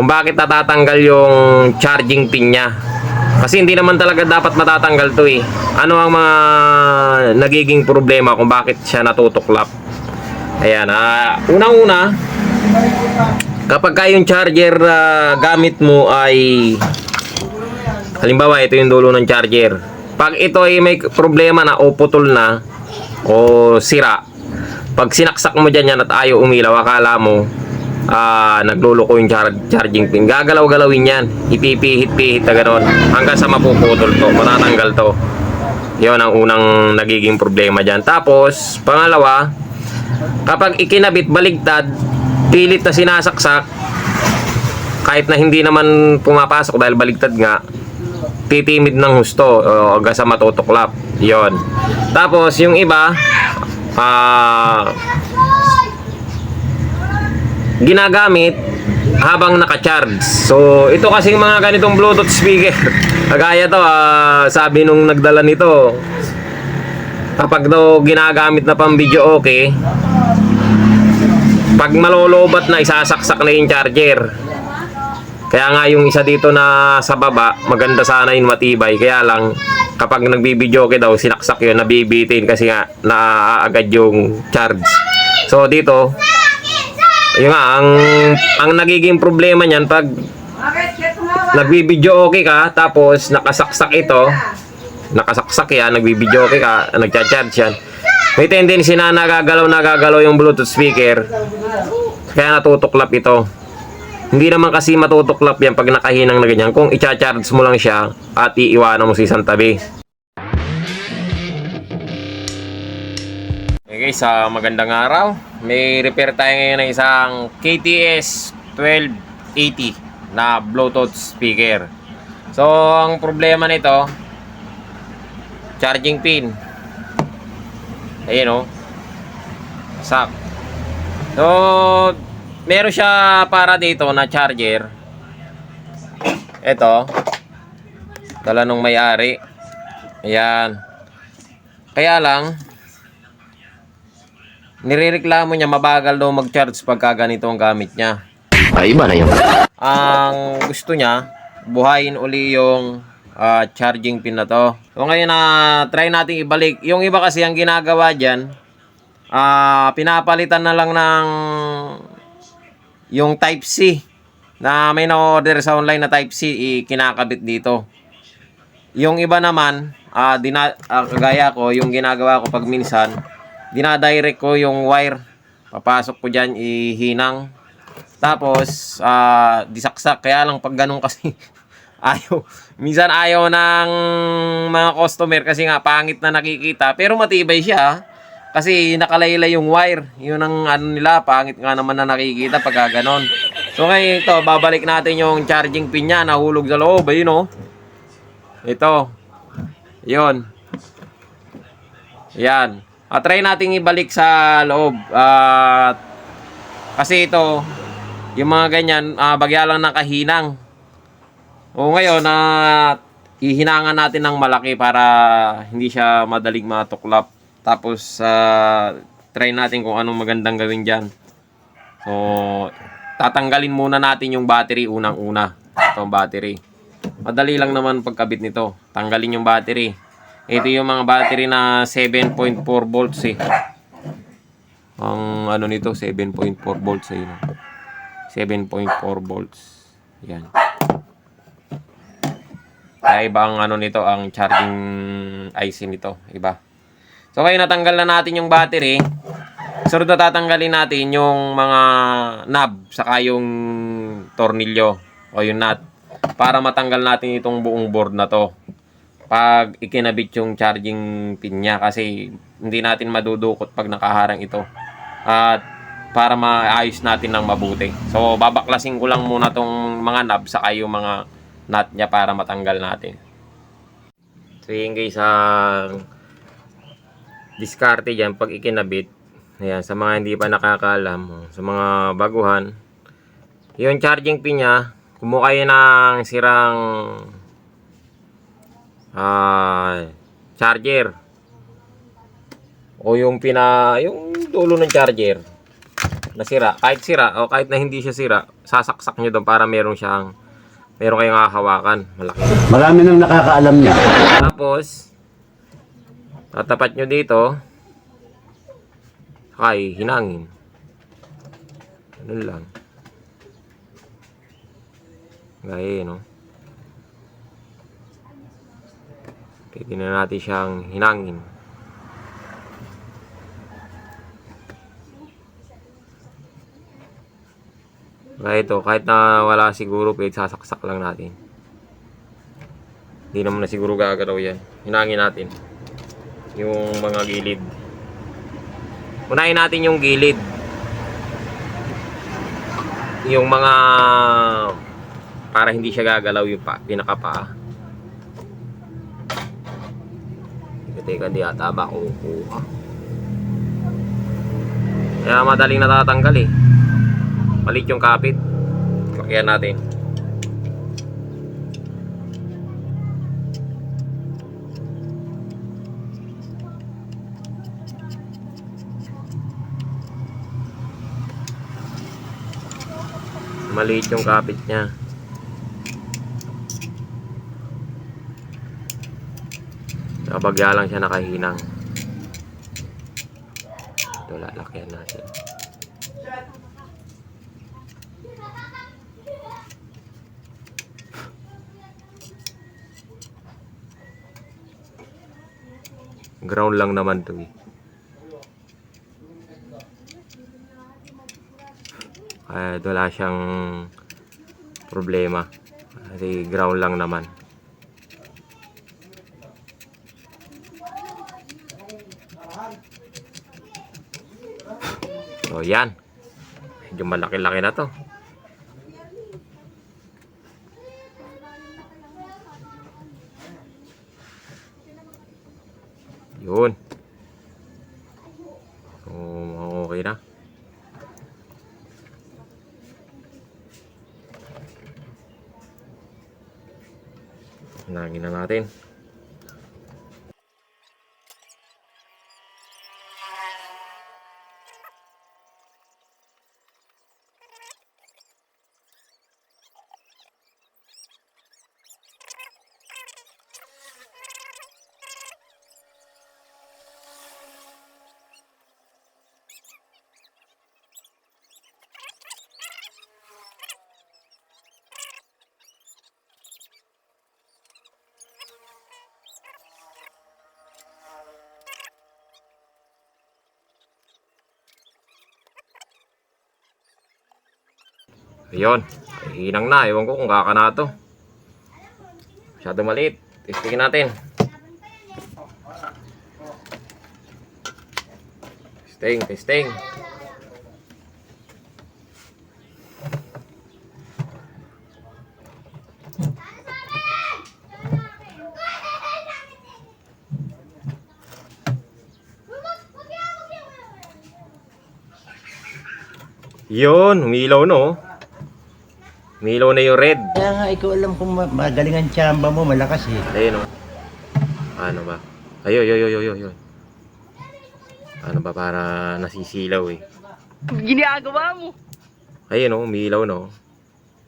kung bakit natatanggal yung charging pin niya. Kasi hindi naman talaga dapat matatanggal to eh. Ano ang mga nagiging problema kung bakit siya natutuklap? Ayan, unang-una, kapag yung charger gamit mo ay, halimbawa ito yung dulo ng charger. Pag ito ay may problema na o putol na o sira, pag sinaksak mo dyan yan at ayaw umilaw, akala mo nagluloko yung charging pin, gagalaw-galawin yan, ipipihit-pihit na gano'n hanggang sa mapuputol to, matatanggal to. Yun ang unang nagiging problema dyan. Tapos pangalawa, kapag ikinabit baligtad, pilit na sinasaksak, kahit na hindi naman pumapasok dahil baligtad nga, titimid ng husto hanggang sa matutuklap. Yun. Tapos yung iba, ginagamit habang naka-charge. So ito kasing mga ganitong Bluetooth speaker, kagaya to, sabi nung nagdala nito, kapag daw ginagamit na pang video okay, pag malolobat na, isasaksak na yung charger. Kaya nga yung isa dito na sa baba, maganda sana yung matibay, kaya lang kapag nagbibideo okay daw, sinaksak yun, nabibitin kasi nga naaagad yung charge. So dito, yun nga, ang nagiging problema niyan, pag nagbibideo okay ka, tapos nakasaksak ito, nakasaksak yan, nagbibideo okay ka, nagcha-charge yan, may tendency na nagagalaw yung Bluetooth speaker, kaya natutuklap ito. Hindi naman kasi matutuklap yan pag nakahinang na ganyan, kung i-charge mo lang siya at iiwanan mo sa isang tabi. Okay, sa magandang araw, may repair tayo ngayon ng isang KTS 1280 na Bluetooth speaker. So ang problema nito, charging pin. Ayun o, sak. So meron siya para dito na charger. Ito, dala nung may-ari. Ayan. Kaya lang, nirereklamo niya mabagal daw mag-charge pagka ganito ang gamit niya. Ay, iba na yun. Ang gusto niya, buhayin uli yung charging pin na to. So ngayon try natin ibalik. Yung iba kasi ang ginagawa dyan, pinapalitan na lang ng yung Type-C na may na-order sa online na Type-C, kinakabit dito. Yung iba naman, kagaya ko, yung ginagawa ko pag minsan, dinadirect ko yung wire, papasok ko dyan, ihinang, tapos disaksak. Kaya lang pag ganun kasi minsan ayaw ng mga customer kasi nga pangit na nakikita, pero matibay siya kasi nakalaylay yung wire. Yun ang ano nila, pangit nga naman na nakikita pag ganon. So ngayon ito, babalik natin yung charging pin niya, nahulog sa loob, ayun o, ito, yun, yan. Try nating ibalik sa loob. Kasi ito, yung mga ganyan, bagya lang nakahinang. O ngayon, ihinangan natin ng malaki para hindi siya madaling matuklap. Tapos, try natin kung anong magandang gawin dyan. So, tatanggalin muna natin yung battery unang-una. Itong battery. Madali lang naman pagkabit nito. Tanggalin yung battery. Ito yung mga battery na 7.4 volts eh. Ang ano nito, 7.4 volts eh. 7.4 volts. Yan. Kaya iba ang ano nito, ang charging IC nito. Iba. So kaya natanggal na natin yung battery. Sunod na tatanggalin natin yung mga knob, saka yung tornilyo o yung nut. Para matanggal natin itong buong board na to pag ikinabit yung charging pin niya, kasi hindi natin madudukot pag nakaharang ito, at para maayos natin ng mabuti. So babaklasin ko lang muna tong mga knob saka yung mga nut niya para matanggal natin. So yun guys, diskarte dyan pag ikinabit. Ayan, sa mga hindi pa nakakaalam, sa mga baguhan, yung charging pin niya, kumuha kayo ng sirang charger o yung dulo ng charger, nasira, kahit sira o kahit na hindi siya sira, sasaksak nyo doon para meron kayong hahawakan. Malaki. Marami nang nakakaalam niya. Tapos, tatapat nyo dito, kay hinangin. Ganun lang. Gaya, no? Pwede na natin siyang hinangin. Gaya ito, kahit na wala siguro, pwede sasaksak lang natin. Hindi naman na siguro gagalaw yan. Hinangin natin yung mga gilid. Unahin natin yung gilid. Yung mga para hindi siya gagalaw yung pinakapaa. Teka, di ata ba kukuha. Kaya madaling natatanggal eh. Malit yung kapit. Lakihan natin. Maliit yung kapit niya. Nakabagya lang siya nakahinang. Ito, lalakyan natin. Ground lang naman to eh. Kaya wala siyang problema. Kasi ground lang naman. So yan. Medyo malaki-laki na to. Yun. So okay na. Hinangin na natin. Ayun. Hinang na. Ewan ko kung kaka na to. Masyado maliit. Testingin natin. Testing. Yun. Umilaw no. Umilaw na yung red. Kaya nga, ikaw alam kung magaling ang tsamba mo, malakas eh. Ayun o. Ano ba? Ayun. Ano ba para nasisilaw eh. Ginagawa mo. Ayun o, umilaw no.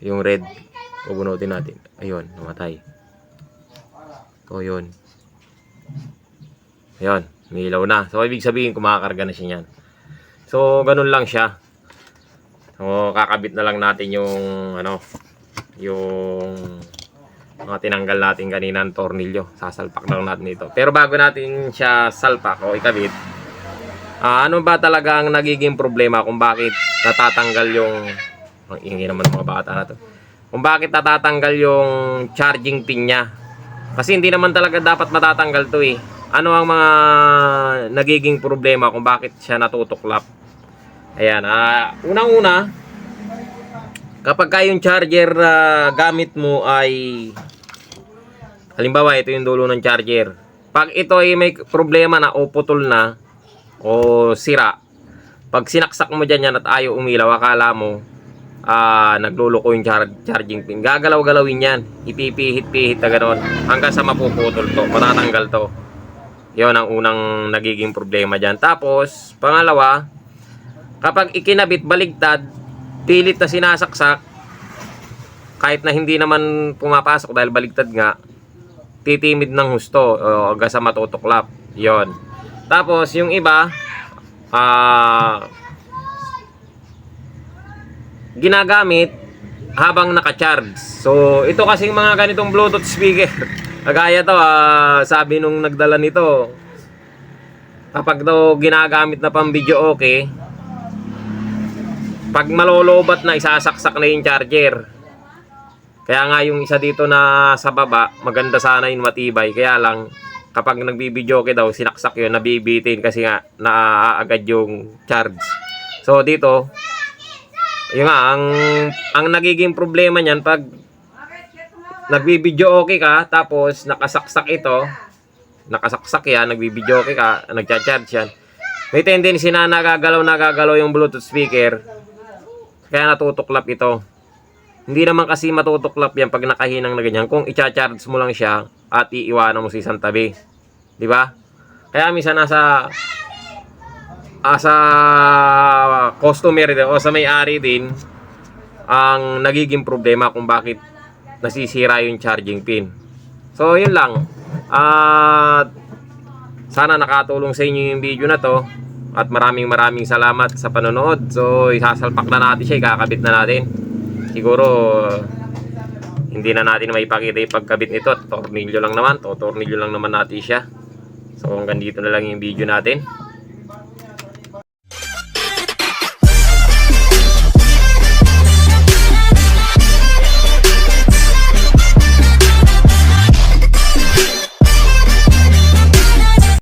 Yung red. Pupunutin natin. Ayun, namatay. O yun. Ayun, umilaw na. So, ibig sabihin kumakarga na siya yan. So, ganun lang siya. So, kakabit na lang natin yung yung mga tinanggal natin kanina ng tornilyo. Sasalpak lang natin ito. Pero bago natin siya salpak o ikabit, ano ba talaga ang nagiging problema kung bakit natatanggal yung ang ingay naman ng mga bata na to. Kung bakit natatanggal yung charging pin niya. Kasi hindi naman talaga dapat matatanggal to eh. Ano ang mga nagiging problema kung bakit siya natutuklap? Ayan, unang-una, kapag yung charger gamit mo ay, halimbawa ito yung dulo ng charger. Pag ito ay may problema na o putol na o sira, pag sinaksak mo dyan yan at ayaw umilaw, akala mo nagluloko yung charging pin. Gagalaw-galawin yan, ipipihit-pihit na gano'n hanggang sa mapuputol to, matatanggal to. Yon ang unang nagiging problema dyan. Tapos, pangalawa, Kapag ikinabit baligtad, pilit na sinasaksak, kahit na hindi naman pumapasok dahil baligtad nga, titimid ng husto o hanggang sa matutuklap. Yon. Tapos yung iba, ginagamit habang naka-charge. So ito kasing mga ganitong Bluetooth speaker, kagaya to, sabi nung nagdala nito, kapag daw ginagamit na pang video okay, pag malolobat na, isasaksak na yung charger. Kaya nga yung isa dito na sa baba, maganda sana yung matibay. Kaya lang, kapag nagbibideo daw, sinaksak yun, nabibitin kasi nga naaagad yung charge. So dito, yun nga, ang nagiging problema niyan, pag nagbibideo okay ka, tapos nakasaksak ito, nakasaksak yan, nagbibideo okay ka, nagcha-charge yan, may tendency na nagagalaw yung Bluetooth speaker. Kaya natutuklap ito. Hindi naman kasi matutuklap yan pag nakahinang na ganyan, kung i-charge mo lang siya at iiwanan mo sa isang tabi. Di ba? Kaya minsan nasa customer din, o sa may-ari din ang nagiging problema kung bakit nasisira yung charging pin. So yun lang. At sana nakatulong sa inyo yung video na to. At maraming salamat sa panonood. So isasalpak na natin siya, ikakabit na natin. Siguro hindi na natin maipakita yung pagkabit nito. Tornilyo lang naman natin siya. So hanggang dito na lang yung video natin.